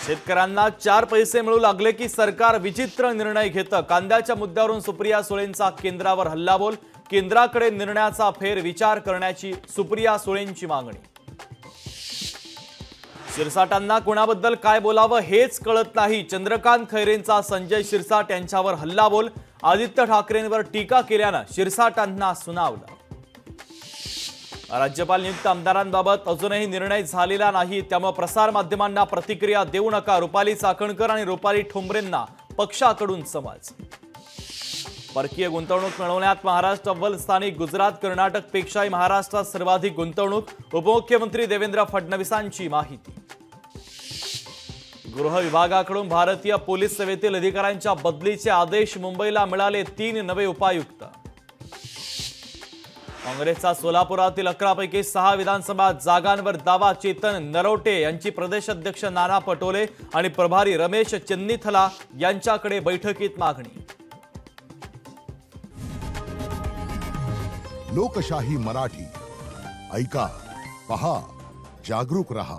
शेतकऱ्यांना 4 पैसे मिळू लागले की सरकार विचित्र निर्णय घेतं। कांद्याच्या मुद्द्यावरून सुप्रिया सुळेंचा केंद्रावर हल्लाबोल। केंद्राकडे निर्णयाचा फेर विचार करण्याची सुप्रिया सुळेंची मागणी। शिरसाटांना कोणाबद्दल काय बोलावं हेच कळत नाही। चंद्रकांत खैरेंचा संजय शिरसाट यांच्यावर हल्लाबोल। आदित्य ठाकरेंवर टीका केल्यानं शिरसाटांना सुनावलं। राज्यपाल नियुक्त आमदारांबाबत अजूनही निर्णय झालेला नाही, त्यामुळे प्रसार माध्यमांना प्रतिक्रिया देऊ नका। रुपाली चाकणकर आणि रुपाली ठोंबरेंना पक्षाकडून समज। परकीय गुंतवणूक मिळवण्यात महाराष्ट्र अव्वल स्थानी। गुजरात कर्नाटक पेक्षाही महाराष्ट्रात सर्वाधिक गुंतवणूक। उपमुख्यमंत्री देवेंद्र फडणवीसांची माहिती। गृह विभागाकडून भारतीय पोलीस सेवेतील अधिकाऱ्यांच्या बदलीचे आदेश। मुंबईला मिळाले 3 नवे उपायुक्त। काँग्रेसचा सोलापुरातील 11 पैकी 6 विधानसभा जागांवर दावा। चेतन नरोटे यांची प्रदेश अध्यक्ष नाना पटोले आणि प्रभारी रमेश चन्नीथला यांच्याकडे बैठकीत मागणी। लोकशाही मराठी ऐका, पहा, जागरूक रहा।